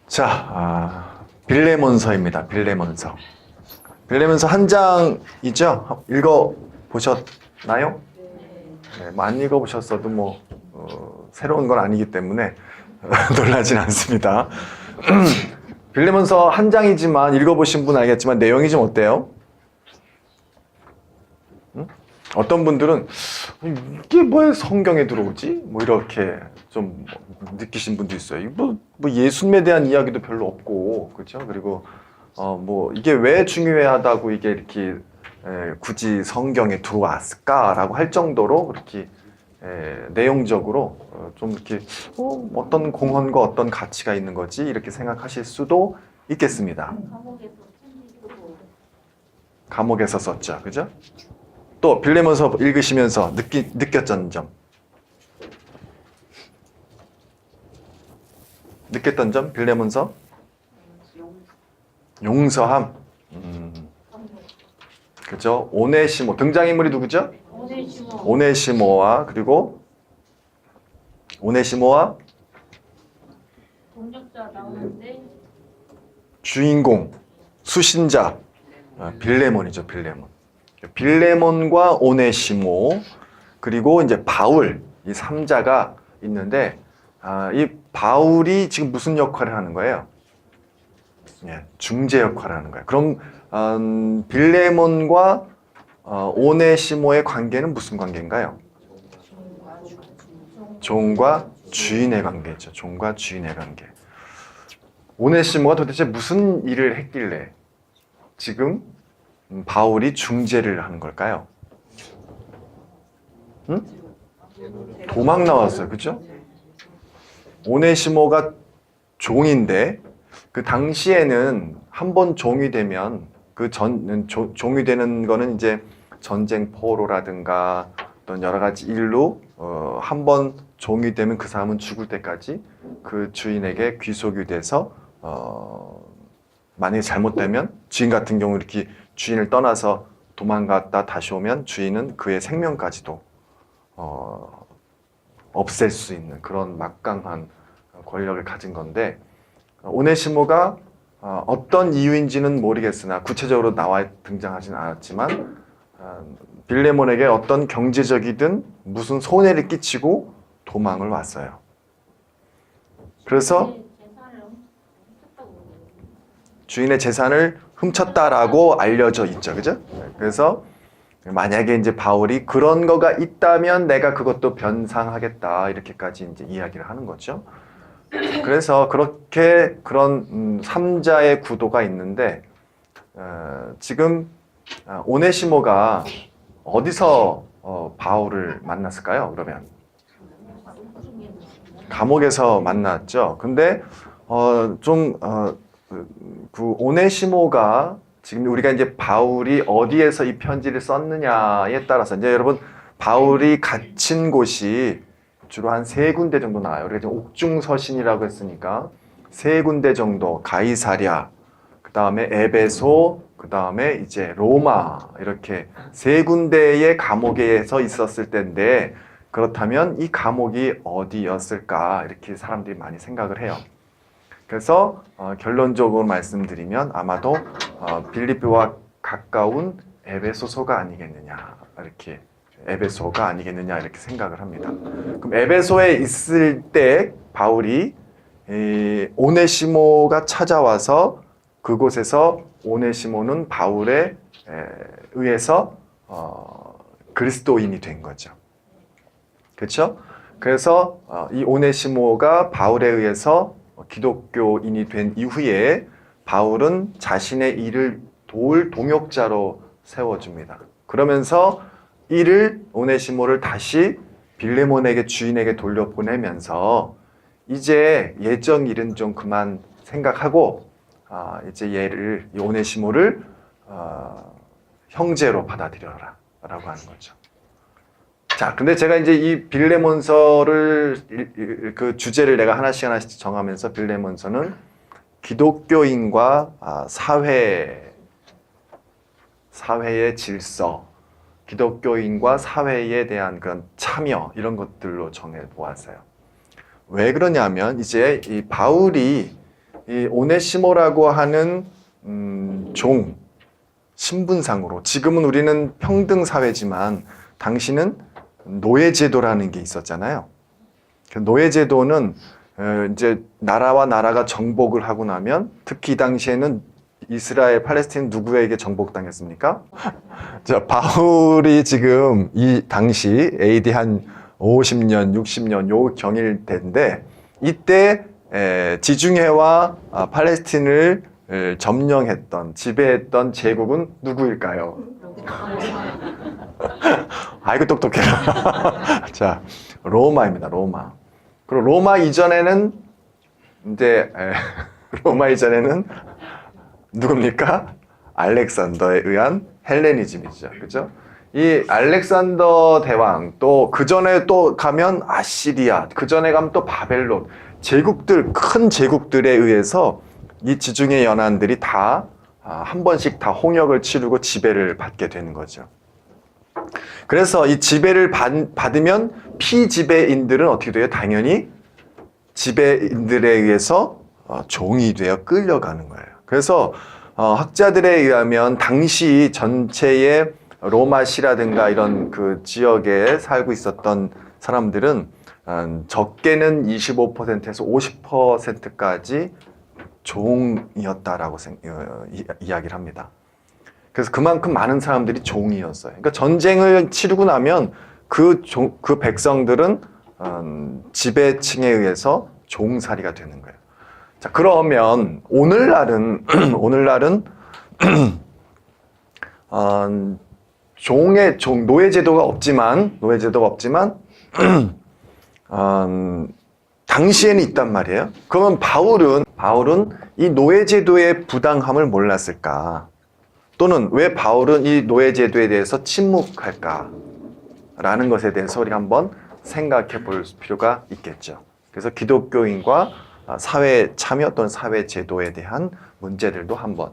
자, 빌레몬서입니다. 빌레몬서. 빌레몬서 한 장이죠? 읽어보셨나요? 네, 뭐 안 읽어보셨어도 새로운 건 아니기 때문에 놀라진 않습니다. 빌레몬서 한 장이지만 읽어보신 분은 알겠지만 내용이 좀 어때요? 어떤 분들은 이게 왜 성경에 들어오지? 이렇게 좀 느끼신 분도 있어요. 예수님에 대한 이야기도 별로 없고, 그렇죠? 그리고 이게 왜 중요하다고 이게 이렇게 굳이 성경에 들어왔을까라고 할 정도로 그렇게 내용적으로 좀 이렇게 어떤 공헌과 어떤 가치가 있는 거지 이렇게 생각하실 수도 있겠습니다. 감옥에서 썼죠, 그죠? 또 빌레몬서 읽으시면서 느꼈던 점, 빌레몬서 용서함, 그죠? 오네시모 등장인물이 누구죠? 오네시모와 그리고 오네시모와 동력자 나오는데 주인공 수신자 빌레몬이죠. 빌레몬과 오네시모 그리고 이제 바울 이 3자가 있는데 이 바울이 지금 무슨 역할을 하는 거예요? 중재 역할을 하는 거예요. 그럼 빌레몬과 오네시모의 관계는 무슨 관계인가요? 종과 주인의 관계죠. 종과 주인의 관계. 오네시모가 도대체 무슨 일을 했길래 지금 바울이 중재를 하는 걸까요? 응? 도망 나왔어요. 그죠? 오네시모가 종인데 그 당시에는 한 번 종이 되면 종이 되는 거는 이제 전쟁 포로라든가 어떤 여러 가지 일로 한 번 종이 되면 그 사람은 죽을 때까지 그 주인에게 귀속이 돼서 만약에 잘못되면 주인 같은 경우 이렇게 주인을 떠나서 도망갔다 다시 오면 주인은 그의 생명까지도 없앨 수 있는 그런 막강한 권력을 가진 건데 오네시모가 어떤 이유인지는 모르겠으나 구체적으로 나와 등장하진 않았지만 빌레몬에게 어떤 경제적이든 무슨 손해를 끼치고 도망을 왔어요. 그래서 주인의 재산을 훔쳤다라고 알려져 있죠. 그죠? 그래서 만약에 이제 바울이 그런 거가 있다면 내가 그것도 변상하겠다. 이렇게까지 이제 이야기를 하는 거죠. 그래서 그렇게 그런 3자의 구도가 있는데 지금 오네시모가 어디서 바울을 만났을까요? 그러면 감옥에서 만났죠. 근데 그 오네시모가 지금 우리가 이제 바울이 어디에서 이 편지를 썼느냐에 따라서 이제 여러분 바울이 갇힌 곳이 주로 한 3군데 정도 나와요. 우리가 지금 옥중서신이라고 했으니까 3군데 정도 가이사랴, 그 다음에 에베소, 그 다음에 이제 로마 이렇게 3군데의 감옥에서 있었을 때인데 그렇다면 이 감옥이 어디였을까 이렇게 사람들이 많이 생각을 해요. 그래서 결론적으로 말씀드리면 아마도 빌립보와 가까운 에베소서가 아니겠느냐 이렇게 생각을 합니다. 그럼 에베소에 있을 때 바울이 오네시모가 찾아와서 그곳에서 오네시모는 바울에 의해서 그리스도인이 된 거죠. 그렇죠? 그래서 이 오네시모가 바울에 의해서 기독교인이 된 이후에 바울은 자신의 일을 도울 동역자로 세워줍니다. 그러면서 이를 오네시모를 다시 빌레몬에게 주인에게 돌려보내면서 이제 예정 일은 좀 그만 생각하고 이제 이 오네시모를 형제로 받아들여라 라고 하는 거죠. 자, 근데 제가 이제 이 빌레몬서를 그 주제를 내가 하나씩 정하면서 빌레몬서는 기독교인과 사회의 질서, 기독교인과 사회에 대한 그런 참여 이런 것들로 정해 보았어요. 왜 그러냐면 이제 이 바울이 이 오네시모라고 하는 종, 신분상으로 지금은 우리는 평등 사회지만 당시는 노예제도라는 게 있었잖아요. 그 노예제도는 이제 나라와 나라가 정복을 하고 나면 특히 이 당시에는 이스라엘, 팔레스타인 누구에게 정복당했습니까? 자, 바울이 지금 이 당시 AD 한 50년, 60년 요 경일 때인데 이때 지중해와 팔레스틴을 점령했던, 지배했던 제국은 누구일까요? 아이고 똑똑해라. 자, 로마입니다. 로마. 그리고 로마 이전에는 누굽니까? 알렉산더에 의한 헬레니즘이죠. 그죠? 이 알렉산더 대왕 또 그 전에 또 가면 아시리아, 그 전에 가면 또 바벨론, 제국들, 큰 제국들에 의해서 이 지중해 연안들이 다 한 번씩 다 홍역을 치르고 지배를 받게 되는 거죠. 그래서 이 지배를 받으면 피지배인들은 어떻게 돼요? 당연히 지배인들에 의해서 종이 되어 끌려가는 거예요. 그래서 학자들에 의하면 당시 전체의 로마시라든가 이런 그 지역에 살고 있었던 사람들은 적게는 25%에서 50%까지 종이었다라고 이야기를 합니다. 그래서 그만큼 많은 사람들이 종이었어요. 그러니까 전쟁을 치르고 나면 그 백성들은 지배층에 의해서 종살이가 되는 거예요. 자, 그러면 오늘날은 노예제도가 없지만 당시에는 있단 말이에요. 그러면 바울은 이 노예제도의 부당함을 몰랐을까? 또는 왜 바울은 이 노예제도에 대해서 침묵할까? 라는 것에 대해서 우리가 한번 생각해 볼 필요가 있겠죠. 그래서 기독교인과 사회 참여 또는 사회 제도에 대한 문제들도 한번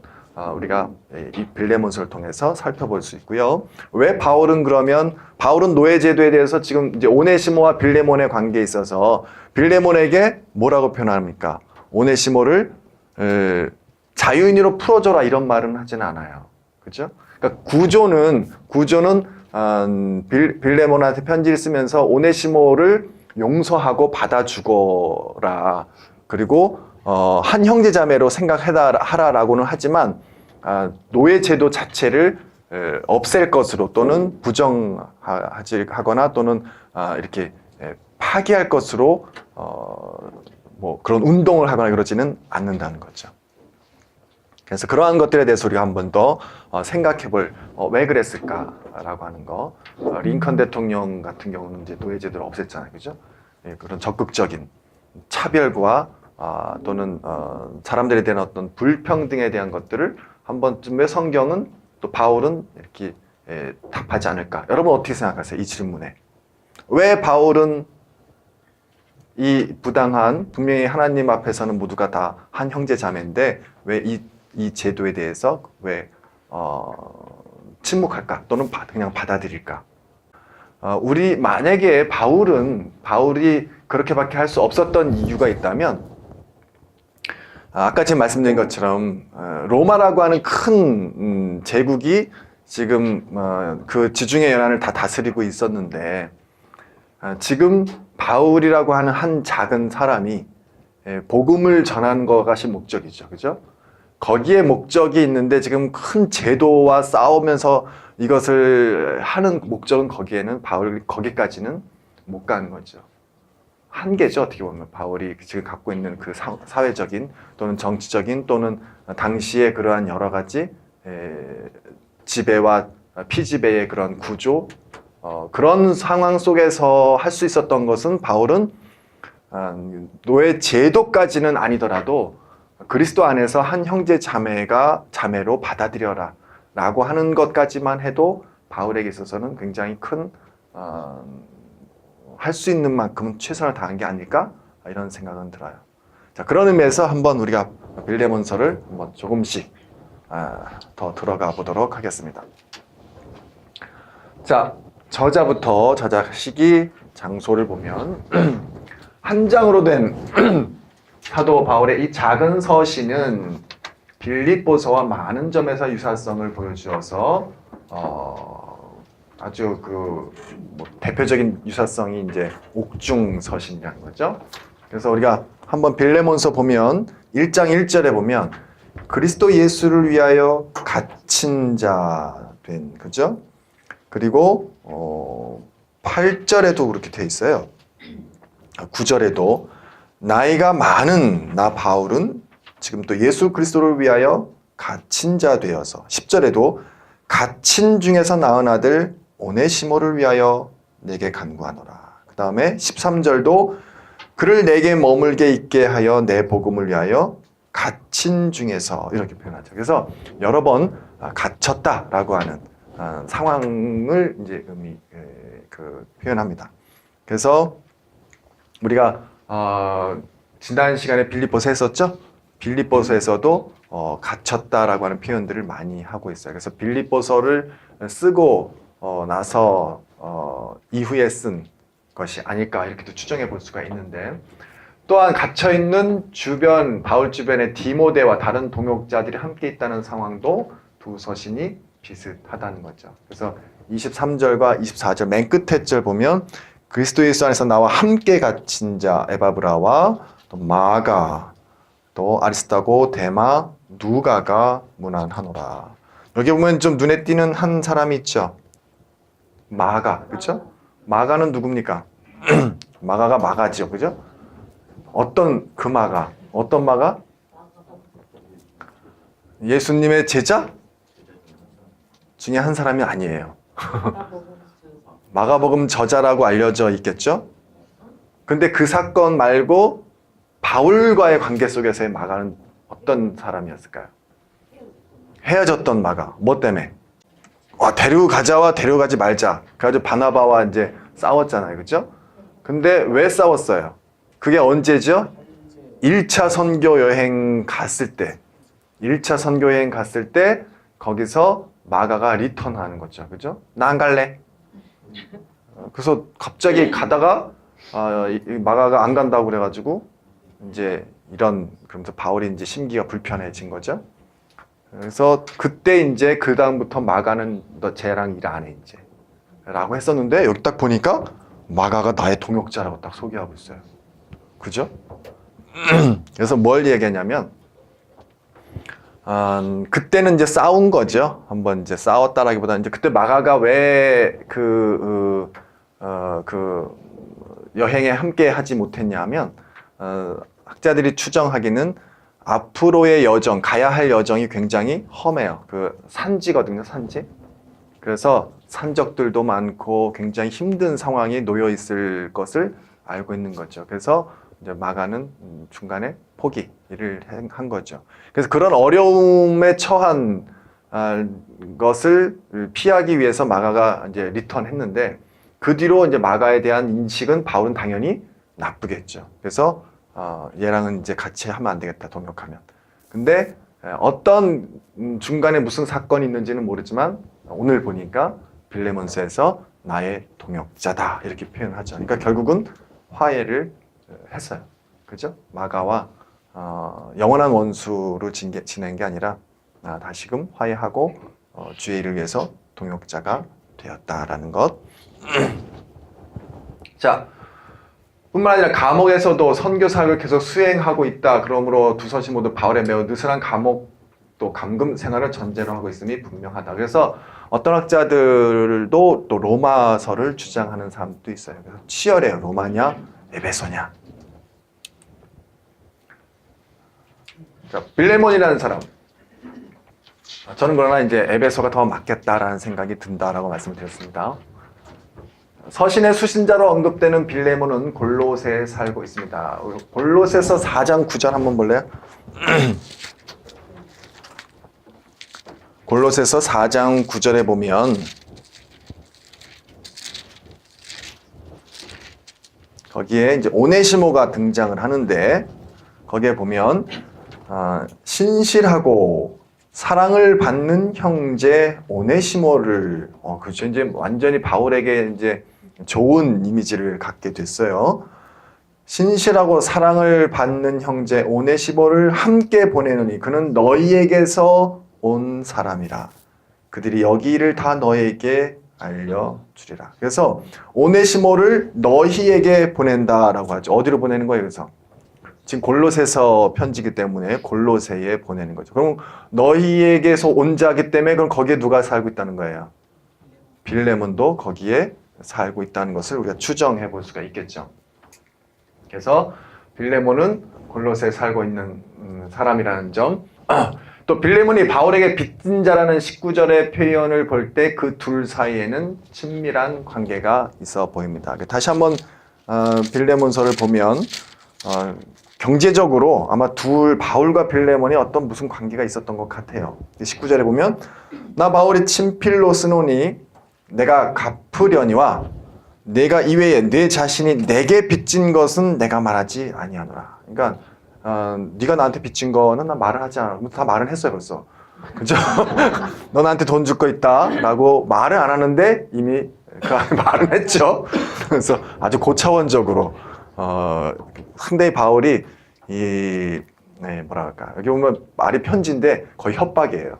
우리가 이 빌레몬서를 통해서 살펴볼 수 있고요. 왜 바울은 노예제도에 대해서 지금 이제 오네시모와 빌레몬의 관계에 있어서 빌레몬에게 뭐라고 표현합니까? 오네시모를 자유인으로 풀어줘라 이런 말은 하진 않아요. 그죠? 그러니까 구조는 빌레몬한테 편지를 쓰면서 오네시모를 용서하고 받아주거라. 그리고 한 형제자매로 생각하라라고는 하지만 노예제도 자체를 없앨 것으로 또는 부정하거나 또는 이렇게 파기할 것으로 뭐 그런 운동을 하거나 그러지는 않는다는 거죠. 그래서 그러한 것들에 대해서 우리가 한 번 더 생각해 볼 왜 그랬을까라고 하는 거. 링컨 대통령 같은 경우는 이제 노예제도를 없앴잖아요. 그죠? 예, 그런 적극적인 차별과 또는 사람들에 대한 어떤 불평등에 대한 것들을 한 번쯤 왜 성경은 또 바울은 이렇게 답하지 않을까? 여러분 어떻게 생각하세요? 이 질문에. 왜 바울은 이 부당한, 분명히 하나님 앞에서는 모두가 다 한 형제 자매인데 왜 이 제도에 대해서 왜 침묵할까? 또는 그냥 받아들일까? 우리 만약에 바울이 그렇게밖에 할 수 없었던 이유가 있다면 아까 지금 말씀드린 것처럼 로마라고 하는 큰 제국이 지금 그 지중해 연안을 다 다스리고 있었는데 지금 바울이라고 하는 한 작은 사람이 복음을 전하는 것이 목적이죠. 그죠? 거기에 목적이 있는데 지금 큰 제도와 싸우면서 이것을 하는 목적은 바울이 거기까지는 못 가는 거죠. 한계죠. 어떻게 보면 바울이 지금 갖고 있는 그 사회적인 또는 정치적인 또는 당시의 그러한 여러 가지 지배와 피지배의 그런 구조, 그런 상황 속에서 할 수 있었던 것은 바울은 노예 제도까지는 아니더라도 그리스도 안에서 한 형제 자매로 받아들여라 라고 하는 것까지만 해도 바울에게 있어서는 굉장히 큰 할 수 있는 만큼은 최선을 다한 게 아닐까 이런 생각은 들어요. 자, 그런 의미에서 한번 우리가 빌레몬서를 한번 조금씩 더 들어가 보도록 하겠습니다. 자, 저자부터 저자 시기 장소를 보면 한 장으로 된 사도 바울의 이 작은 서신은 빌립보서와 많은 점에서 유사성을 보여주어서 아주 뭐 대표적인 유사성이 이제 옥중 서신이라는 거죠. 그래서 우리가 한번 빌레몬서 보면 1장 1절에 보면 그리스도 예수를 위하여 갇힌 자 된, 그죠? 그리고 8절에도 그렇게 돼 있어요. 9절에도 나이가 많은 나 바울은 지금 또 예수 그리스도를 위하여 갇힌 자 되어서 10절에도 갇힌 중에서 낳은 아들 오네시모를 위하여 내게 간구하노라. 그 다음에 13절도 그를 내게 머물게 있게 하여 내 복음을 위하여 갇힌 중에서 이렇게 표현하죠. 그래서 여러 번 갇혔다라고 하는 상황을 이제 표현합니다. 그래서 우리가 지난 시간에 빌립보서 했었죠? 빌립보서에서도 갇혔다라고 하는 표현들을 많이 하고 있어요. 그래서 빌립보서를 쓰고 나서 이후에 쓴 것이 아닐까 이렇게도 추정해 볼 수가 있는데, 또한 갇혀있는 바울 주변의 디모데와 다른 동역자들이 함께 있다는 상황도 두 서신이 비슷하다는 거죠. 그래서 23절과 24절 맨 끝에 절 보면 그리스도 예수 안에서 나와 함께 갇힌 자 에바브라와 또 마가 또 아리스타고 데마 누가가 문안하노라. 여기 보면 좀 눈에 띄는 한 사람이 있죠. 마가, 그렇죠? 마가는 누굽니까? 마가가 마가지요, 그죠? 어떤 마가? 예수님의 제자 중에 한 사람이 아니에요. 마가복음 저자라고 알려져 있겠죠? 근데 그 사건 말고 바울과의 관계 속에서의 마가는 어떤 사람이었을까요? 헤어졌던 마가. 뭐 때문에? 데려가자와 데려가지 말자. 그래가지고 바나바와 이제 싸웠잖아요. 그죠? 근데 왜 싸웠어요? 그게 언제죠? 1차 선교 여행 갔을 때. 1차 선교 여행 갔을 때 거기서 마가가 리턴하는 거죠. 그죠? 나 안 갈래. 그래서 갑자기 가다가 마가가 안 간다고 그래가지고 이제 그러면서 바울이 이제 심기가 불편해진 거죠. 그래서 그때 이제 그 다음부터 마가는 너 쟤랑 일 안 해 이제 라고 했었는데, 여기 딱 보니까 마가가 나의 동역자라고 딱 소개하고 있어요. 그죠? 그래서 뭘 얘기하냐면 그때는 이제 싸운 거죠. 한번 이제 싸웠다라기보다는 이제 그때 마가가 왜 여행에 함께 하지 못했냐 하면 학자들이 추정하기는 앞으로의 여정, 가야 할 여정이 굉장히 험해요. 산지거든요, 산지. 그래서 산적들도 많고 굉장히 힘든 상황에 놓여 있을 것을 알고 있는 거죠. 그래서 이제 마가는 중간에 포기를 한 거죠. 그래서 그런 어려움에 처한 것을 피하기 위해서 마가가 이제 리턴했는데, 그 뒤로 이제 마가에 대한 인식은 바울은 당연히 나쁘겠죠. 그래서 얘랑은 이제 같이 하면 안 되겠다, 동역하면. 근데 어떤 중간에 무슨 사건이 있는지는 모르지만 오늘 보니까 빌레몬서에서 나의 동역자다 이렇게 표현하죠. 그러니까 결국은 화해를 했어요. 그죠? 마가와 영원한 원수로 지낸 게 아니라 다시금 화해하고 주의 일을 위해서 동역자가 되었다라는 것. 자, 뿐만 아니라 감옥에서도 선교 사역을 계속 수행하고 있다. 그러므로 두 서신 모두 바울의 매우 느슨한 감옥 또 감금 생활을 전제로 하고 있음이 분명하다. 그래서 어떤 학자들도 또 로마서를 주장하는 사람도 있어요. 그래서 치열해요. 로마냐 에베소냐. 자, 빌레몬이라는 사람. 저는 그러나 이제 에베소가 더 맞겠다라는 생각이 든다라고 말씀을 드렸습니다. 서신의 수신자로 언급되는 빌레몬은 골로새에 살고 있습니다. 골로새서 4장 9절 한번 볼래요? 골로새서 4장 9절에 보면 거기에 이제 오네시모가 등장을 하는데, 거기에 보면 신실하고 사랑을 받는 형제 오네시모를 그렇죠. 이제 완전히 바울에게 이제 좋은 이미지를 갖게 됐어요. 신실하고 사랑을 받는 형제 오네시모를 함께 보내느니 그는 너희에게서 온 사람이라. 그들이 여기 일을 다 너희에게 알려주리라. 그래서 오네시모를 너희에게 보낸다라고 하죠. 어디로 보내는 거예요? 그래서 지금 골로새서 편지기 때문에 골로새에 보내는 거죠. 그럼 너희에게서 온 자기 때문에 그럼 거기에 누가 살고 있다는 거예요? 빌레몬도 거기에 살고 있다는 것을 우리가 추정해 볼 수가 있겠죠. 그래서 빌레몬은 골로새에 살고 있는 사람이라는 점. 또 빌레몬이 바울에게 빚진 자라는 19절의 표현을 볼 때 그 둘 사이에는 친밀한 관계가 있어 보입니다. 다시 한번 빌레몬서를 보면 경제적으로 아마 바울과 빌레몬이 어떤 무슨 관계가 있었던 것 같아요. 19절에 보면 나 바울이 친필로 쓰노니 내가 갚으려니와 내가 이외에 내 자신이 내게 빚진 것은 내가 말하지 아니하노라. 그러니까 네가 나한테 빚진 거는 나 말을 하지 않아. 다 말은 했어요 벌써. 그죠? 너 나한테 돈 줄 거 있다 라고 말을 안 하는데 이미 말은 했죠. 그래서 아주 고차원적으로 상대히 바울이 뭐랄까 여기 보면 말이 편지인데 거의 협박이에요.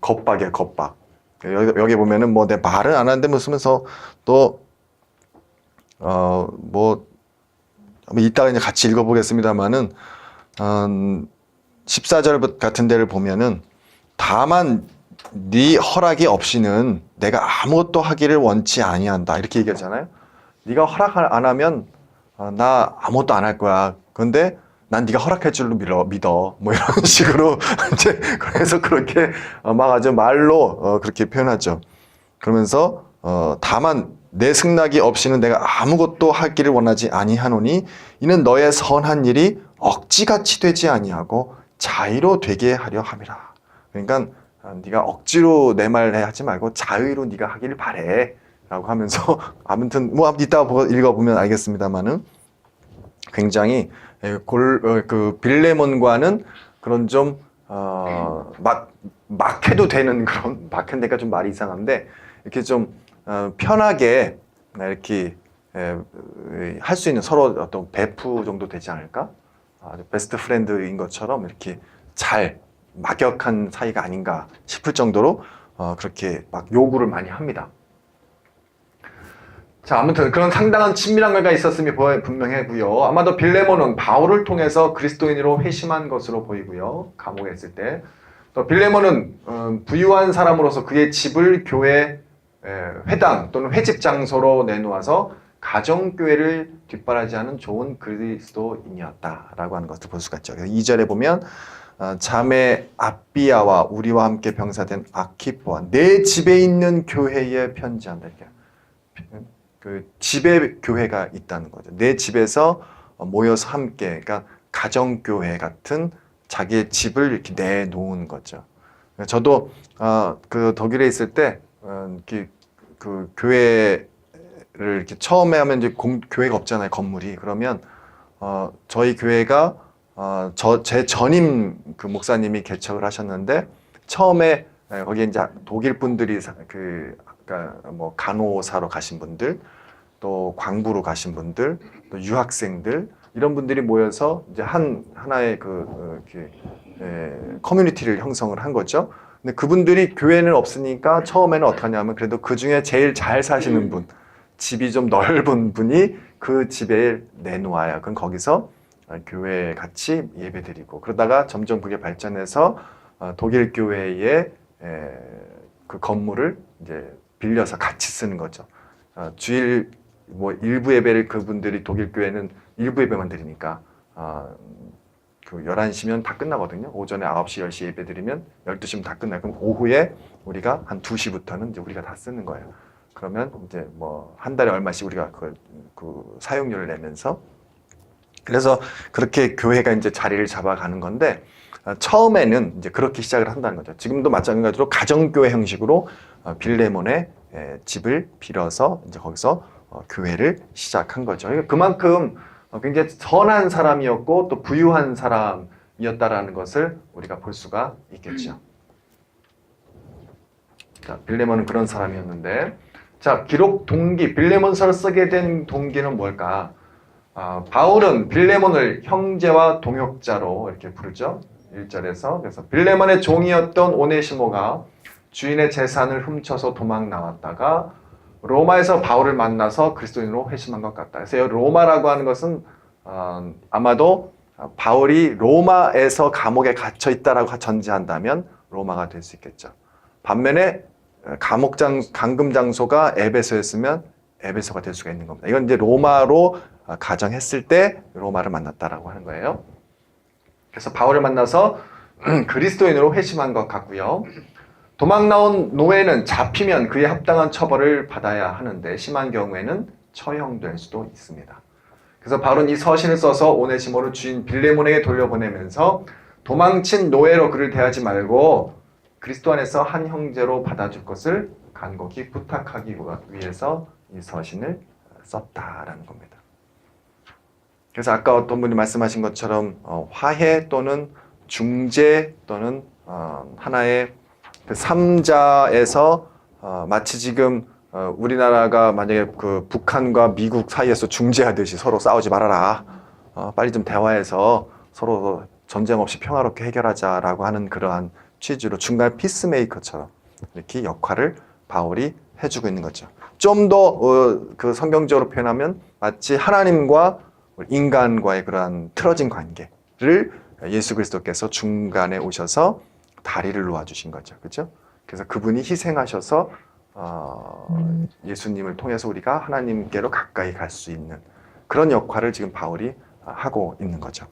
겁박이에요. 겁박. 여기 보면은 뭐 내 말을 안 하는데 무슨면서 또 뭐 이따가 이제 같이 읽어보겠습니다만은 14절 같은 데를 보면은 다만 네 허락이 없이는 내가 아무것도 하기를 원치 아니한다 이렇게 얘기하잖아요. 네가 허락 안 하면 나 아무것도 안 할 거야. 그런데 난 네가 허락할 줄로 믿어. 뭐 이런 식으로 이제 그래서 그렇게 막 아주 말로 그렇게 표현하죠. 그러면서 다만 내 승낙이 없이는 내가 아무것도 하기를 원하지 아니하노니 이는 너의 선한 일이 억지같이 되지 아니하고 자의로 되게 하려 함이라. 그러니까 네가 억지로 내 말 하지 말고 자의로 네가 하기를 바래 라고 하면서 아무튼 뭐 이따가 읽어보면 알겠습니다만은 굉장히 그 빌레몬과는 그런 좀 막해도 되는 그런 막해니까 좀 말이 이상한데 이렇게 좀 편하게 이렇게 할 수 있는 서로 어떤 베프 정도 되지 않을까? 아주 베스트 프렌드인 것처럼 이렇게 잘 막역한 사이가 아닌가 싶을 정도로 그렇게 막 요구를 많이 합니다. 자, 아무튼 그런 상당한 친밀한 관계가 있었음이 분명하고요. 아마도 빌레몬은 바울을 통해서 그리스도인으로 회심한 것으로 보이고요. 감옥에 있을 때. 또 빌레몬은 부유한 사람으로서 그의 집을 교회 회당 또는 회집 장소로 내놓아서 가정교회를 뒷바라지하는 좋은 그리스도인이었다라고 하는 것을 볼 수가 있죠. 2절에 보면 자매 아비아와 우리와 함께 병사된 아키포와 내 집에 있는 교회에 편지한다. 이렇게 그 집에 교회가 있다는 거죠. 내 집에서 모여서 함께, 그러니까 가정교회 같은 자기의 집을 이렇게 내놓은 거죠. 저도 그 독일에 있을 때 그 교회를 이렇게 처음에 하면 이제 교회가 없잖아요, 건물이. 그러면 저희 교회가 제 전임 그 목사님이 개척을 하셨는데 처음에 거기에 이제 독일 분들이 그러니까 뭐 간호사로 가신 분들, 또 광부로 가신 분들, 또 유학생들 이런 분들이 모여서 이제 하나의 커뮤니티를 형성을 한 거죠. 근데 그분들이 교회는 없으니까 처음에는 어떻게 하냐면 그래도 그 중에 제일 잘 사시는 분, 집이 좀 넓은 분이 그 집에 내놓아요. 그럼 거기서 교회 같이 예배 드리고 그러다가 점점 그게 발전해서 독일 교회의 그 건물을 이제 빌려서 같이 쓰는 거죠. 주일 뭐 일부 예배를 그분들이 독일 교회는 일부 예배만 드리니까 그 11시면 다 끝나거든요. 오전에 9시, 10시 예배 드리면 12시면 다 끝나요. 그럼 오후에 우리가 한 2시부터는 이제 우리가 다 쓰는 거예요. 그러면 이제 뭐 한 달에 얼마씩 우리가 그 사용료를 내면서 그래서 그렇게 교회가 이제 자리를 잡아가는 건데 처음에는 이제 그렇게 시작을 한다는 거죠. 지금도 마찬가지로 가정교회 형식으로 빌레몬의 집을 빌어서 이제 거기서 교회를 시작한 거죠. 그만큼 굉장히 선한 사람이었고 또 부유한 사람이었다라는 것을 우리가 볼 수가 있겠죠. 자, 빌레몬은 그런 사람이었는데, 자, 기록 동기, 빌레몬서를 쓰게 된 동기는 뭘까? 바울은 빌레몬을 형제와 동역자로 이렇게 부르죠. 1절에서. 그래서 빌레몬의 종이었던 오네시모가 주인의 재산을 훔쳐서 도망 나왔다가 로마에서 바울을 만나서 그리스도인으로 회심한 것 같다. 그래서 로마라고 하는 것은 아마도 바울이 로마에서 감옥에 갇혀 있다라고 전제한다면 로마가 될 수 있겠죠. 반면에 감금 장소가 에베소였으면 에베소가 될 수가 있는 겁니다. 이건 이제 로마로 가정했을 때 로마를 만났다라고 하는 거예요. 그래서 바울을 만나서 그리스도인으로 회심한 것 같고요. 도망 나온 노예는 잡히면 그에 합당한 처벌을 받아야 하는데 심한 경우에는 처형될 수도 있습니다. 그래서 바울은 이 서신을 써서 오네시모를 주인 빌레몬에게 돌려보내면서 도망친 노예로 그를 대하지 말고 그리스도 안에서 한 형제로 받아줄 것을 간곡히 부탁하기 위해서 이 서신을 썼다라는 겁니다. 그래서 아까 어떤 분이 말씀하신 것처럼 화해 또는 중재 또는 하나의 그 3자에서 마치 지금 우리나라가 만약에 그 북한과 미국 사이에서 중재하듯이 서로 싸우지 말아라. 빨리 좀 대화해서 서로 전쟁 없이 평화롭게 해결하자라고 하는 그러한 취지로 중간 피스메이커처럼 이렇게 역할을 바울이 해주고 있는 거죠. 좀 더 그 성경적으로 표현하면 마치 하나님과 인간과의 그러한 틀어진 관계를 예수 그리스도께서 중간에 오셔서 다리를 놓아주신 거죠. 그렇죠? 그래서 그분이 희생하셔서 예수님을 통해서 우리가 하나님께로 가까이 갈 수 있는 그런 역할을 지금 바울이 하고 있는 거죠.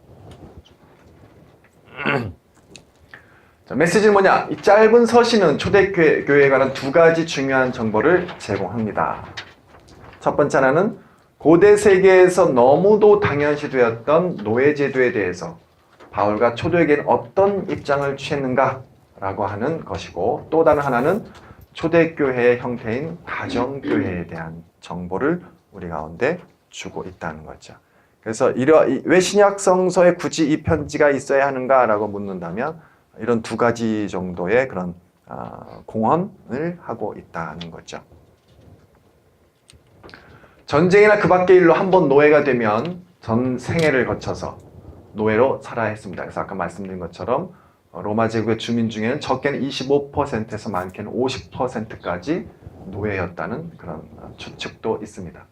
자, 메시지는 뭐냐? 이 짧은 서신은 초대교회에 관한 두 가지 중요한 정보를 제공합니다. 첫 번째 하나는 고대 세계에서 너무도 당연시되었던 노예제도에 대해서 바울과 초대교회는 어떤 입장을 취했는가라고 하는 것이고, 또 다른 하나는 초대교회의 형태인 가정교회에 대한 정보를 우리 가운데 주고 있다는 거죠. 그래서 왜 신약성서에 굳이 이 편지가 있어야 하는가라고 묻는다면 이런 두 가지 정도의 그런 공헌을 하고 있다는 거죠. 전쟁이나 그 밖의 일로 한번 노예가 되면 전 생애를 거쳐서 노예로 살아야 했습니다. 그래서 아까 말씀드린 것처럼 로마 제국의 주민 중에는 적게는 25%에서 많게는 50%까지 노예였다는 그런 추측도 있습니다.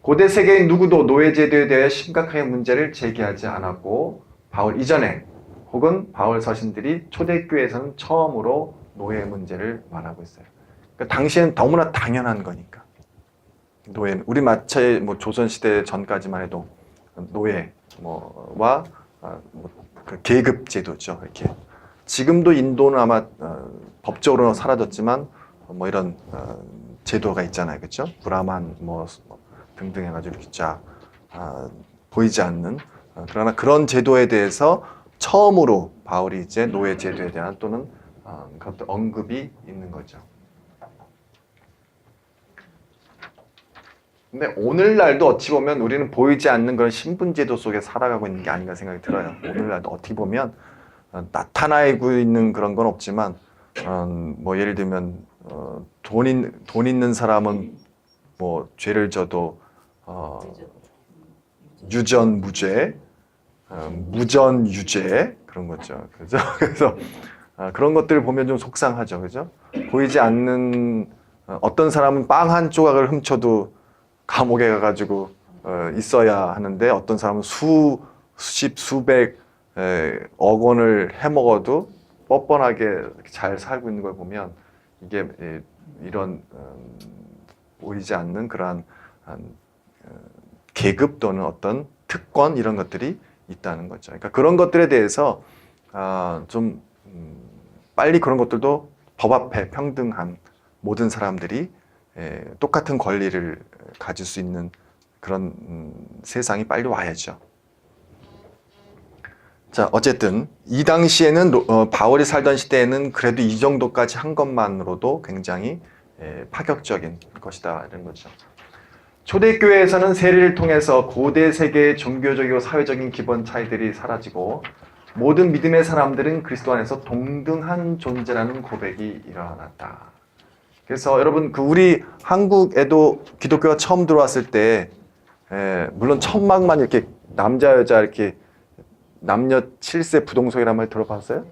고대 세계의 누구도 노예제도에 대해 심각하게 문제를 제기하지 않았고 바울 이전에 혹은 바울 서신들이 초대교회에서는 처음으로 노예 문제를 말하고 있어요. 그러니까 당시에는 너무나 당연한 거니까. 노예는 우리 마치 조선 시대 전까지만 해도 노예와 그 계급 제도죠. 이렇게 지금도 인도는 아마 법적으로는 사라졌지만 이런 제도가 있잖아요, 그렇죠? 브라만 등등 해가지고 이렇게 쫙 보이지 않는 그러나 그런 제도에 대해서 처음으로 바울이 이제 노예 제도에 대한 또는 그것도 언급이 있는 거죠. 근데 오늘날도 어찌 보면 우리는 보이지 않는 그런 신분제도 속에 살아가고 있는 게 아닌가 생각이 들어요. 오늘날도 어떻게 보면 나타나고 있는 그런 건 없지만 예를 들면 돈 있는 사람은 죄를 져도 유전 무죄, 무전 유죄 그런 거죠. 그죠? 그래서 그런 것들을 보면 좀 속상하죠. 그죠? 보이지 않는 어떤 사람은 빵 한 조각을 훔쳐도 감옥에 가가지고 있어야 하는데 어떤 사람은 수십 수백 억 원을 해먹어도 뻔뻔하게 잘 살고 있는 걸 보면 이게 이런 보이지 않는 그러한 계급 또는 어떤 특권 이런 것들이 있다는 거죠. 그러니까 그런 것들에 대해서 좀 빨리 그런 것들도 법 앞에 평등한 모든 사람들이 똑같은 권리를 가질 수 있는 그런 세상이 빨리 와야죠. 자, 어쨌든 이 당시에는 바울이 살던 시대에는 그래도 이 정도까지 한 것만으로도 굉장히 파격적인 것이다 이런 거죠. 초대교회에서는 세례를 통해서 고대 세계의 종교적이고 사회적인 기본 차이들이 사라지고 모든 믿음의 사람들은 그리스도 안에서 동등한 존재라는 고백이 일어났다. 그래서 여러분 우리 한국에도 기독교가 처음 들어왔을 때 물론 천막만 이렇게 남자 여자 이렇게 남녀 7세 부동석이란 말 들어봤어요?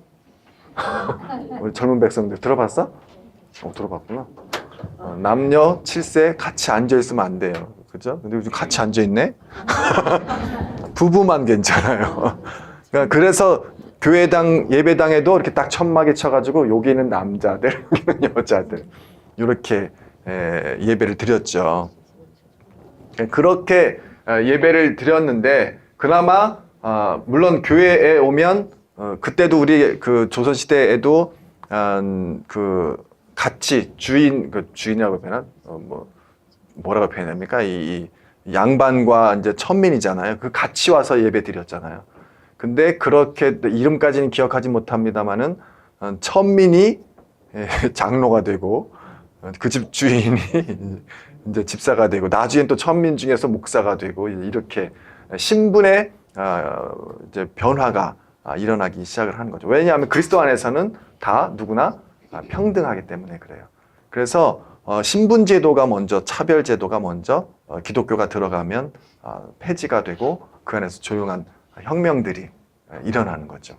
우리 젊은 백성들 들어봤어? 들어봤구나. 남녀 7세 같이 앉아 있으면 안 돼요. 그죠? 근데 요즘 같이 앉아 있네? 부부만 괜찮아요. 그래서 교회당, 예배당에도 이렇게 딱 천막에 쳐가지고 여기는 남자들, 여기는 여자들. 이렇게 예배를 드렸죠. 그렇게 예배를 드렸는데, 그나마, 물론 교회에 오면, 그때도 우리 그 조선시대에도, 같이 주인이라고 표현한, 뭐라고 표현합니까? 이 양반과 이제 천민이잖아요. 그 같이 와서 예배 드렸잖아요. 근데 그렇게 이름까지는 기억하지 못합니다만은 천민이 장로가 되고 그 집 주인이 이제 집사가 되고 나중엔 또 천민 중에서 목사가 되고 이렇게 신분의 이제 변화가 일어나기 시작을 하는 거죠. 왜냐하면 그리스도 안에서는 다 누구나 평등하기 때문에 그래요. 그래서 신분제도가 먼저, 차별제도가 먼저 기독교가 들어가면 폐지가 되고 그 안에서 조용한 혁명들이 일어나는 거죠.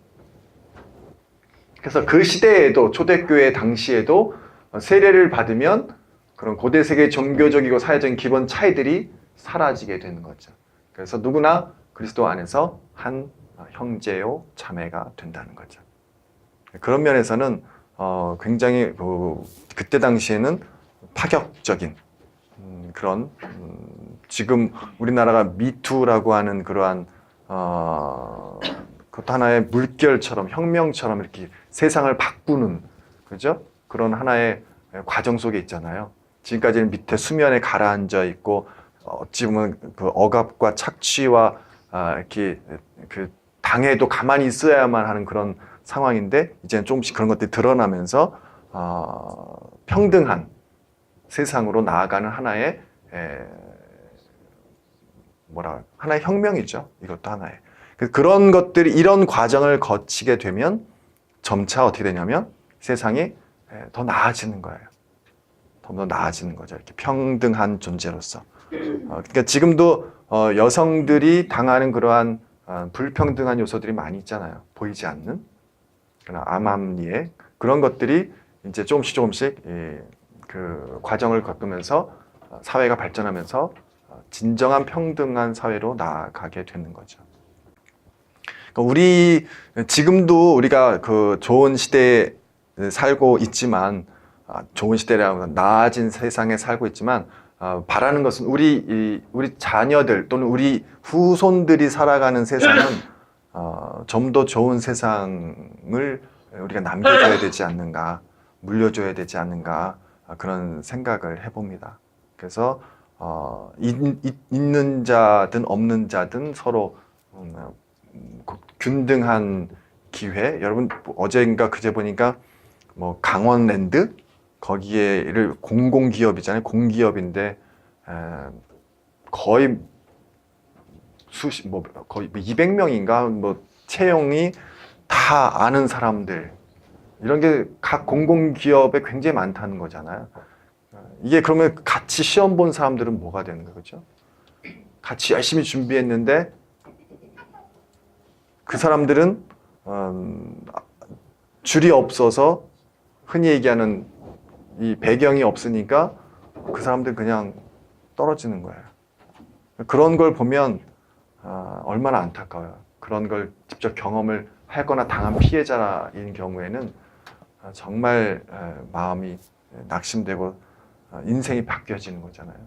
그래서 그 시대에도 초대교회 당시에도 세례를 받으면 그런 고대 세계의 종교적이고 사회적인 기본 차이들이 사라지게 되는 거죠. 그래서 누구나 그리스도 안에서 한 형제요 자매가 된다는 거죠. 그런 면에서는 굉장히 그때 당시에는 파격적인 그런 지금 우리나라가 미투라고 하는 그러한 그것도 하나의 물결처럼 혁명처럼 이렇게 세상을 바꾸는 그죠? 그런 하나의 과정 속에 있잖아요. 지금까지는 밑에 수면에 가라앉아 있고 어찌 보면 그 억압과 착취와 이렇게 그 당해도 가만히 있어야만 하는 그런 상황인데 이제는 조금씩 그런 것들이 드러나면서 평등한 세상으로 나아가는 하나의 하나의 혁명이죠. 이것도 하나의. 그런 것들이 이런 과정을 거치게 되면 점차 어떻게 되냐면 세상이 더 나아지는 거예요. 더 나아지는 거죠. 이렇게 평등한 존재로서. 그러니까 지금도 여성들이 당하는 그러한 불평등한 요소들이 많이 있잖아요. 보이지 않는 암암리에 그런 것들이 이제 조금씩 그 과정을 겪으면서 사회가 발전하면서 진정한 평등한 사회로 나아가게 되는 거죠. 우리 지금도 우리가 그 좋은 시대에 살고 있지만 좋은 시대라고 나아진 세상에 살고 있지만 바라는 것은 우리 자녀들 또는 우리 후손들이 살아가는 세상은 좀 더 좋은 세상을 우리가 남겨줘야 되지 않는가, 물려줘야 되지 않는가 그런 생각을 해봅니다. 그래서 있는 자든 없는 자든 서로 균등한 기회. 여러분 어제인가 그제 보니까 뭐 강원랜드 거기에를 공공기업이잖아요. 공기업인데 거의 거의 200명인가 뭐 채용이 다 아는 사람들 이런 게 각 공공기업에 굉장히 많다는 거잖아요. 이게 그러면 같이 시험 본 사람들은 뭐가 되는 거죠? 그렇죠? 같이 열심히 준비했는데 그 사람들은 줄이 없어서 흔히 얘기하는 이 배경이 없으니까 그 사람들 그냥 떨어지는 거예요. 그런 걸 보면 얼마나 안타까워요. 그런 걸 직접 경험을 하거나 당한 피해자인 경우에는 정말 마음이 낙심되고 인생이 바뀌어지는 거잖아요.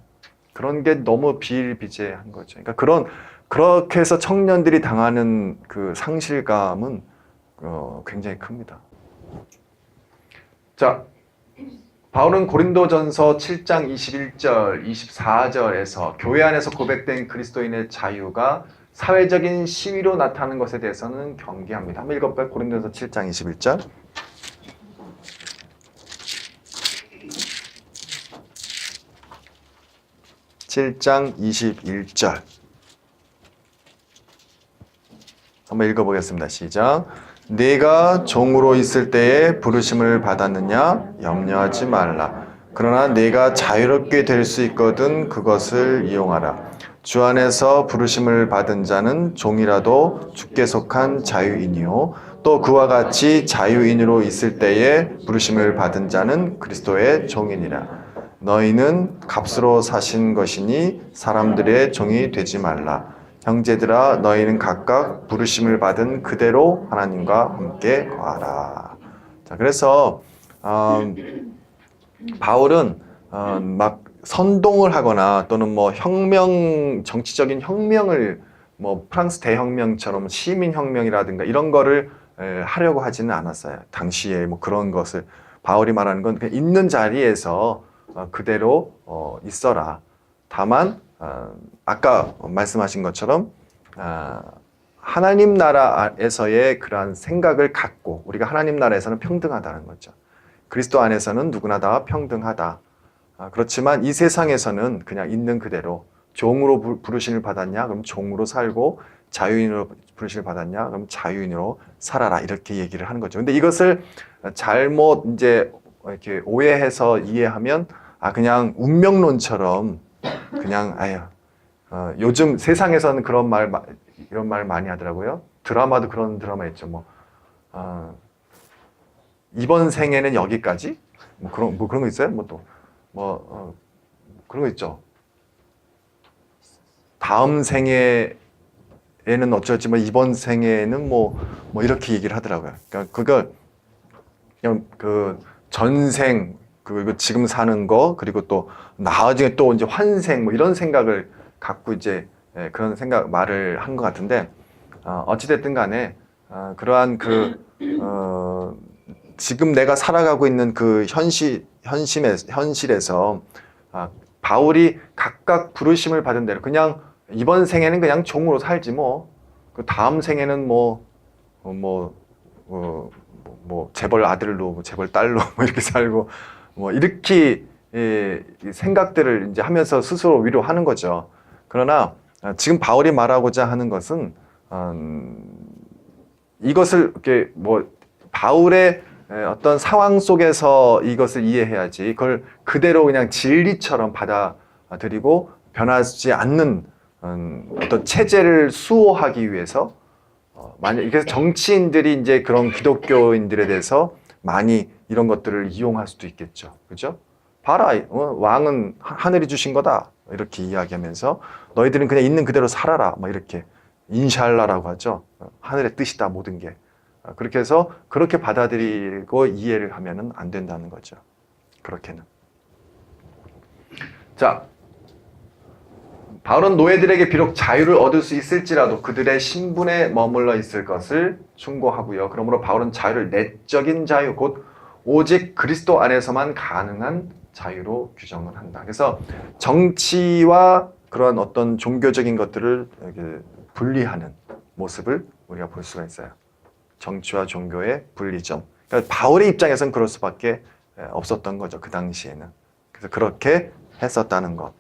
그런 게 너무 비일비재한 거죠. 그러니까 그렇게 해서 청년들이 당하는 그 상실감은 굉장히 큽니다. 자, 바울은 고린도전서 7장 21절, 24절에서 교회 안에서 고백된 그리스도인의 자유가 사회적인 시위로 나타나는 것에 대해서는 경계합니다. 한번 읽어볼까요? 고린도전서 7장 21절. (7장 21절) 한번 읽어보겠습니다. 시작. 네가 종으로 있을 때에 부르심을 받았느냐? 염려하지 말라. 그러나 네가 자유롭게 될 수 있거든 그것을 이용하라. 주 안에서 부르심을 받은 자는 종이라도 주께 속한 자유인이요 또 그와 같이 자유인으로 있을 때에 부르심을 받은 자는 그리스도의 종이니라. 너희는 값으로 사신 것이니 사람들의 종이 되지 말라. 형제들아 너희는 각각 부르심을 받은 그대로 하나님과 함께 거하라. 자, 그래서 바울은 막 선동을 하거나 또는 뭐 정치적인 혁명을 뭐 프랑스 대혁명처럼 시민혁명이라든가 이런 거를 하려고 하지는 않았어요. 당시에 뭐 그런 것을 바울이 말하는 건 그냥 있는 자리에서 그대로 있어라. 다만 아까 말씀하신 것처럼 하나님 나라에서의 그러한 생각을 갖고 우리가 하나님 나라에서는 평등하다는 거죠. 그리스도 안에서는 누구나 다 평등하다. 그렇지만 이 세상에서는 그냥 있는 그대로 종으로 부르심을 받았냐? 그럼 종으로 살고 자유인으로 부르심을 받았냐? 그럼 자유인으로 살아라. 이렇게 얘기를 하는 거죠. 근데 이것을 잘못 이제 이렇게 오해해서 이해하면 그냥 운명론처럼 그냥 요즘 세상에서는 이런 말 많이 하더라고요. 드라마도 그런 드라마 있죠. 이번 생에는 여기까지? 그런 거 있어요? 그런 거 있죠. 다음 생에는 어쩔지만 이번 생에는 이렇게 얘기를 하더라고요. 그러니까 그걸 그냥 그 전생, 그리고 지금 사는 거, 그리고 또 나중에 또 이제 환생, 이런 생각을 갖고 이제 그런 말을 한 것 같은데, 어찌됐든 간에, 그러한 지금 내가 살아가고 있는 그 현실에서, 바울이 각각 부르심을 받은 대로 그냥 이번 생에는 그냥 종으로 살지 그 다음 생에는 재벌 아들로, 재벌 딸로 이렇게 살고, 이렇게 생각들을 이제 하면서 스스로 위로하는 거죠. 그러나 지금 바울이 말하고자 하는 것은 이것을 이렇게 바울의 어떤 상황 속에서 이것을 이해해야지 그걸 그대로 그냥 진리처럼 받아들이고 변하지 않는 어떤 체제를 수호하기 위해서 그래서 정치인들이 이제 그런 기독교인들에 대해서 많이 이런 것들을 이용할 수도 있겠죠. 그죠? 봐라, 왕은 하늘이 주신 거다. 이렇게 이야기하면서 너희들은 그냥 있는 그대로 살아라. 이렇게 인샬라라고 하죠. 하늘의 뜻이다, 모든 게. 그렇게 해서 그렇게 받아들이고 이해를 하면은 안 된다는 거죠. 그렇게는. 자, 바울은 노예들에게 비록 자유를 얻을 수 있을지라도 그들의 신분에 머물러 있을 것을 충고하고요. 그러므로 바울은 자유를 내적인 자유, 곧 오직 그리스도 안에서만 가능한 자유로 규정을 한다. 그래서 정치와 그런 어떤 종교적인 것들을 분리하는 모습을 우리가 볼 수가 있어요. 정치와 종교의 분리점. 그러니까 바울의 입장에서는 그럴 수밖에 없었던 거죠. 그 당시에는. 그래서 그렇게 했었다는 것.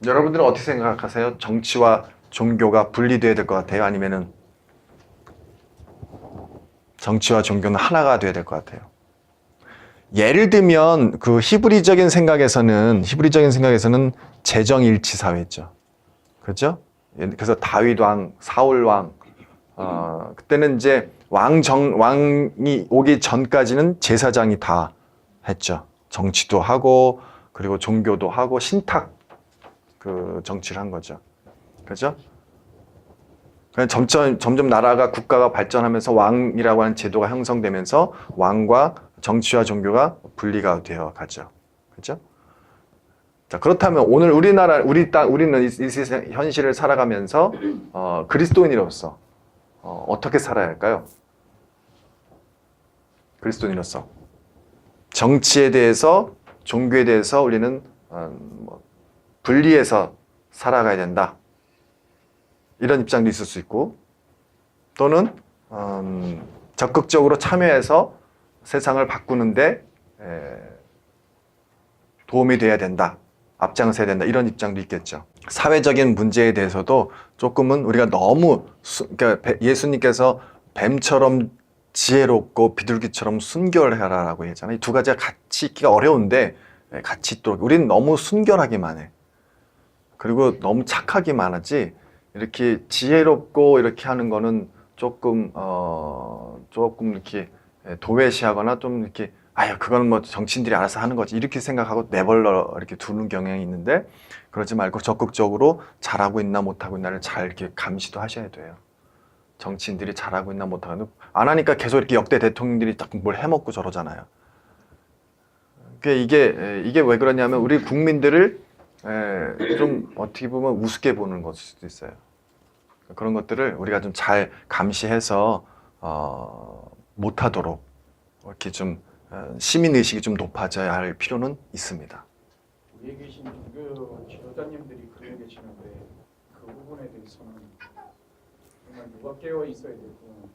여러분들은 어떻게 생각하세요? 정치와 종교가 분리돼야 될 것 같아요? 아니면은 정치와 종교는 하나가 돼야 될 것 같아요? 예를 들면 그 히브리적인 생각에서는 재정일치 사회죠. 그렇죠? 그래서 다윗 왕, 사울 왕, 그때는 이제 왕이 오기 전까지는 제사장이 다 했죠. 정치도 하고 그리고 종교도 하고 신탁 정치를 한 거죠. 그렇죠? 점점 나라가 국가가 발전하면서 왕이라고 하는 제도가 형성되면서 왕과 정치와 종교가 분리가 되어 가죠. 그렇죠? 자, 그렇다면 오늘 우리는 이 세상 현실을 살아가면서 그리스도인으로서 어떻게 살아야 할까요? 그리스도인으로서 정치에 대해서 종교에 대해서 우리는 분리해서 살아가야 된다. 이런 입장도 있을 수 있고 또는 적극적으로 참여해서 세상을 바꾸는데 도움이 돼야 된다. 앞장서야 된다. 이런 입장도 있겠죠. 사회적인 문제에 대해서도 조금은 우리가 너무 그러니까 예수님께서 뱀처럼 지혜롭고 비둘기처럼 순결해라라고 했잖아요. 이 두 가지가 같이 있기가 어려운데 같이 있도록. 우리는 너무 순결하기만 해. 그리고 너무 착하기만 하지 이렇게 지혜롭고 이렇게 하는 거는 조금 이렇게 도외시하거나 좀 이렇게 아유 그거는 뭐 정치인들이 알아서 하는 거지 이렇게 생각하고 내버려 이렇게 두는 경향이 있는데 그러지 말고 적극적으로 잘하고 있나 못하고 있나를 잘 이렇게 감시도 하셔야 돼요. 정치인들이 잘하고 있나 못하고 안 하니까 계속 이렇게 역대 대통령들이 자꾸 뭘 해먹고 저러잖아요. 이게 왜 그러냐면 우리 국민들을 좀 어떻게 보면 우습게 보는 것일 수도 있어요. 그런 것들을 우리가 좀 잘 감시해서 못하도록 이렇게 좀 시민 의식이 좀 높아져야 할 필요는 있습니다. 위에 계신 종교 지도자님들이 그러고 계시는데 그 부분에 대해서는 정말 누가 깨어 있어야 되고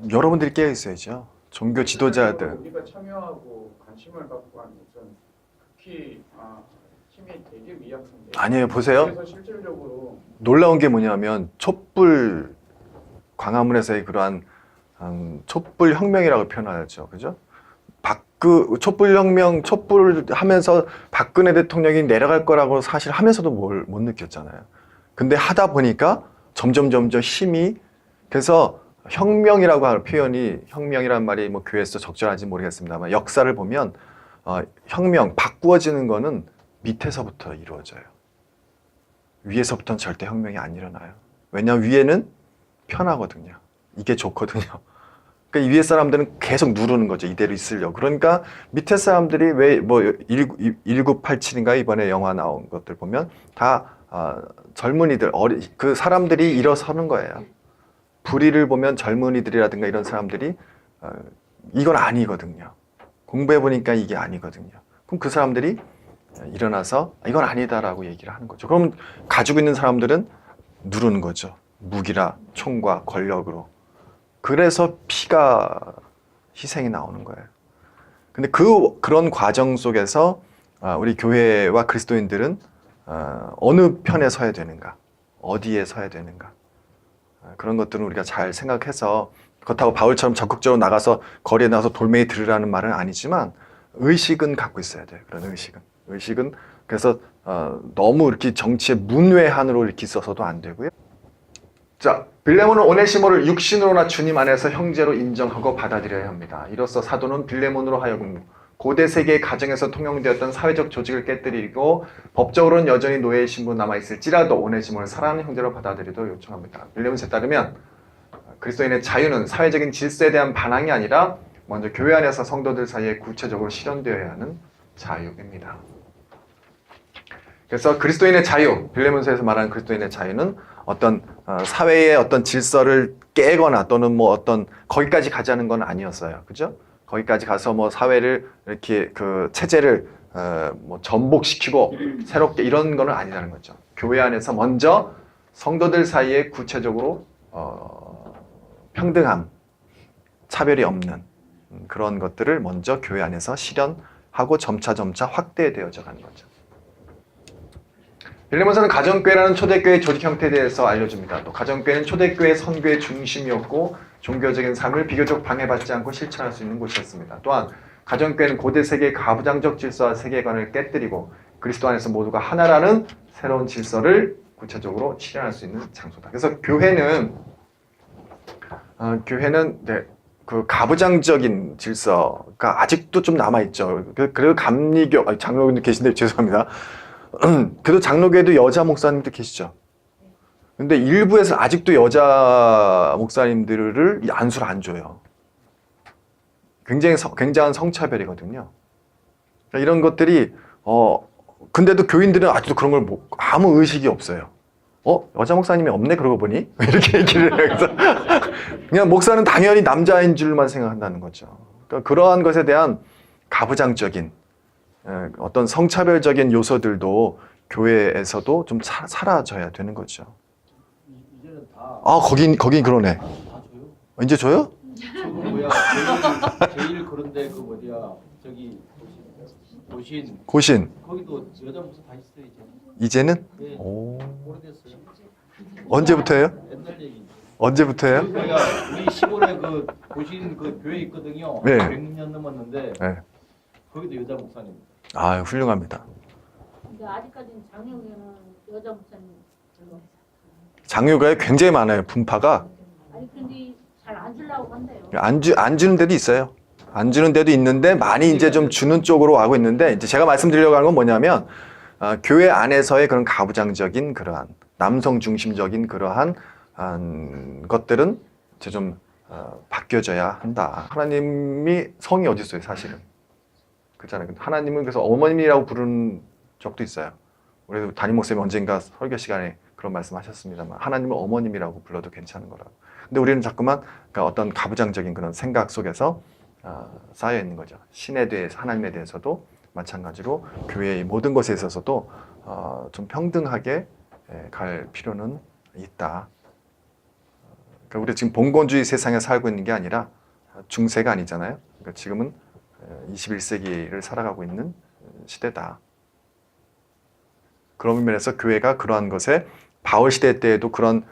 여러분들이 깨어 있어야죠. 종교 지도자들. 우리가 참여하고 관심을 갖고 하는 것은 특히 힘이 되게 미약한데. 아니에요. 보세요. 그래서 실질적으로 놀라운 게 뭐냐면 촛불 광화문에서의 그러한 촛불 혁명이라고 표현하죠. 그죠? 촛불 혁명, 촛불을 하면서 박근혜 대통령이 내려갈 거라고 사실 하면서도 뭘 못 느꼈잖아요. 근데 하다 보니까 점점 힘이 그래서 혁명이라고 하는 표현이 혁명이란 말이 뭐 교회에서 적절한지 모르겠습니다만 역사를 보면 혁명, 바꾸어지는 거는 밑에서부터 이루어져요. 위에서부터는 절대 혁명이 안 일어나요. 왜냐하면 위에는 편하거든요. 이게 좋거든요. 그러니까 위에 사람들은 계속 누르는 거죠. 이대로 있으려고. 그러니까 밑에 사람들이 왜 뭐 1987인가 이번에 영화 나온 것들 보면 다 젊은이들, 그 사람들이 일어서는 거예요. 불의를 보면 젊은이들이라든가 이런 사람들이 이건 아니거든요. 공부해보니까 이게 아니거든요. 그럼 그 사람들이 일어나서 이건 아니다라고 얘기를 하는 거죠. 그럼 가지고 있는 사람들은 누르는 거죠. 무기라 총과 권력으로. 그래서 피가 희생이 나오는 거예요. 근데 그런 과정 속에서 우리 교회와 그리스도인들은 어느 편에 서야 되는가, 어디에 서야 되는가, 그런 것들은 우리가 잘 생각해서 그렇다고 바울처럼 적극적으로 나가서 거리에 나가서 돌멩이 들으라는 말은 아니지만 의식은 갖고 있어야 돼요. 그런 의식은 그래서 너무 이렇게 정치의 문외한으로 이렇게 있어서도 안 되고요. 자, 빌레몬은 오네시모를 육신으로나 주님 안에서 형제로 인정하고 받아들여야 합니다. 이로써 사도는 빌레몬으로 하여금 고대 세계의 가정에서 통용되었던 사회적 조직을 깨뜨리고 법적으로는 여전히 노예의 신분 남아있을지라도 오네시모를 사랑하는 형제로 받아들이도록 요청합니다. 빌레몬에 따르면 그리스도인의 자유는 사회적인 질서에 대한 반항이 아니라 먼저 교회 안에서 성도들 사이에 구체적으로 실현되어야 하는 자유입니다. 그래서 그리스도인의 자유, 빌레몬서에서 말하는 그리스도인의 자유는 어떤 사회의 어떤 질서를 깨거나 또는 뭐 어떤 거기까지 가자는 건 아니었어요. 그죠? 거기까지 가서 뭐 사회를 이렇게 그 체제를 뭐 전복시키고 새롭게 이런 거는 아니라는 거죠. 교회 안에서 먼저 성도들 사이에 구체적으로 평등함, 차별이 없는 그런 것들을 먼저 교회 안에서 실현하고 점차 확대되어져 가는 거죠. 빌레몬서는 가정교회라는 초대교회 조직 형태에 대해서 알려줍니다. 또 가정교회는 초대교회 선교의 중심이었고 종교적인 삶을 비교적 방해받지 않고 실천할 수 있는 곳이었습니다. 또한 가정교회는 고대 세계의 가부장적 질서와 세계관을 깨뜨리고 그리스도 안에서 모두가 하나라는 새로운 질서를 구체적으로 실현할 수 있는 장소다. 그래서 교회는 그 가부장적인 질서가 아직도 좀 남아있죠. 그리고 감리교, 장로님들 계신데 죄송합니다. 그래도 장로교에도 여자 목사님들 계시죠. 근데 일부에서 아직도 여자 목사님들을 안수를 안 줘요. 굉장한 성차별이거든요. 이런 것들이 근데도 교인들은 아직도 그런 걸 아무 의식이 없어요. 여자 목사님이 없네 그러고 보니 이렇게 얘기를 해서 그냥 목사는 당연히 남자인 줄만 생각한다는 거죠. 그러니까 그러한 것에 대한 가부장적인 어떤 성차별적인 요소들도 교회에서도 좀 사라져야 되는 거죠. 이제는 다. 거긴 그러네. 다 줘요. 이제 줘요? 저거 뭐야? 제일 그런데 그 어디야? 저기 고신. 거기도 여자 목사 다 있어요 이제. 이제는? 네. 오. 오래됐어요. 언제부터예요? 옛날 얘기. 언제부터예요? 뭐야? 우리 시골에 그 고신 그 교회 있거든요. 네. 100년 넘었는데 네. 거기도 여자 목사님. 아, 훌륭합니다. 근데 아직까지는 장영에는 여자 목사님 별로 없어요. 장유가에 굉장히 많아요. 분파가. 아니 근데 잘 안 주려고 한대요. 안 주는 데도 있어요. 안 주는 데도 있는데 많이 이제 좀 주는 쪽으로 가고 있는데, 이제 제가 말씀드리려고 하는 건 뭐냐면 교회 안에서의 그런 가부장적인 그러한 남성 중심적인 그러한 것들은 이제 좀 바뀌어져야 한다. 하나님이 성이 어디 있어요, 사실은. 그렇잖아요. 하나님은 그래서 어머님이라고 부르는 적도 있어요. 우리 담임 목사님 언젠가 설교 시간에 그런 말씀하셨습니다만, 하나님을 어머님이라고 불러도 괜찮은 거라고. 근데 우리는 자꾸만 그러니까 어떤 가부장적인 그런 생각 속에서 쌓여 있는 거죠. 신에 대해서, 하나님에 대해서도 마찬가지로 교회의 모든 것에 있어서도 좀 평등하게 갈 필요는 있다. 그러니까 우리 지금 봉건주의 세상에 살고 있는 게 아니라 중세가 아니잖아요. 그러니까 지금은 21세기를 살아가고 있는 시대다. 그런 면에서 교회가 그러한 것에 바울 시대 때에도 그런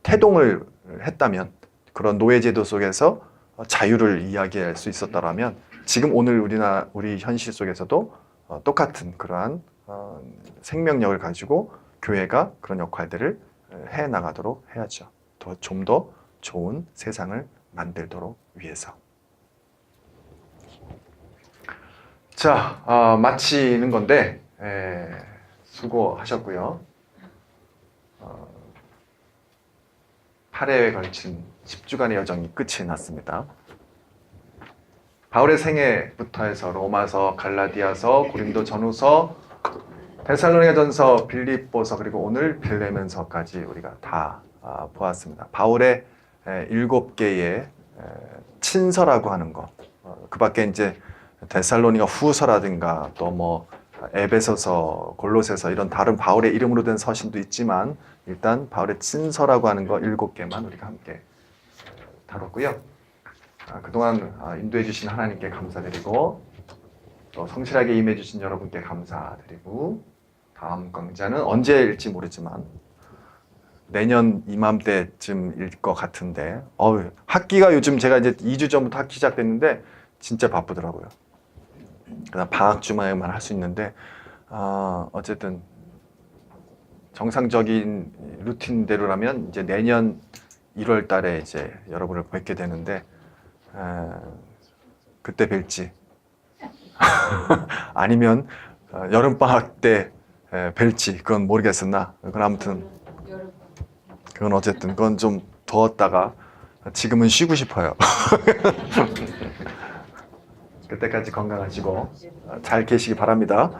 태동을 했다면, 그런 노예제도 속에서 자유를 이야기할 수 있었다라면, 지금 오늘 우리 현실 속에서도 똑같은 그러한 생명력을 가지고 교회가 그런 역할들을 해 나가도록 해야죠. 좀 더 좋은 세상을 만들도록 위해서. 자, 마치는 건데 수고하셨고요. 8회에 걸친 10주간의 여정이 끝이 났습니다. 바울의 생애부터 해서 로마서, 갈라디아서, 고린도 전후서, 데살로니가전서, 빌립보서, 그리고 오늘 빌레몬서까지 우리가 다 보았습니다. 바울의 7개의 친서라고 하는 것, 그 밖에 이제 데살로니가 후서라든가 또 뭐 에베소서, 골로새서 이런 다른 바울의 이름으로 된 서신도 있지만, 일단 바울의 친서라고 하는 거 7개만 우리가 함께 다뤘고요. 그동안 인도해 주신 하나님께 감사드리고, 또 성실하게 임해 주신 여러분께 감사드리고, 다음 강좌는 언제일지 모르지만 내년 이맘때쯤일 것 같은데, 학기가 요즘 제가 이제 2주 전부터 학기 시작됐는데 진짜 바쁘더라고요. 그다음 방학 주말에만 할 수 있는데, 어쨌든 정상적인 루틴대로라면 이제 내년 1월 달에 이제 여러분을 뵙게 되는데, 그때 뵐지 아니면 여름방학 때 뵐지 그건 모르겠으나, 그건 아무튼 그건 어쨌든 그건 좀 더웠다가 지금은 쉬고 싶어요. 그때까지 건강하시고 잘 계시기 바랍니다.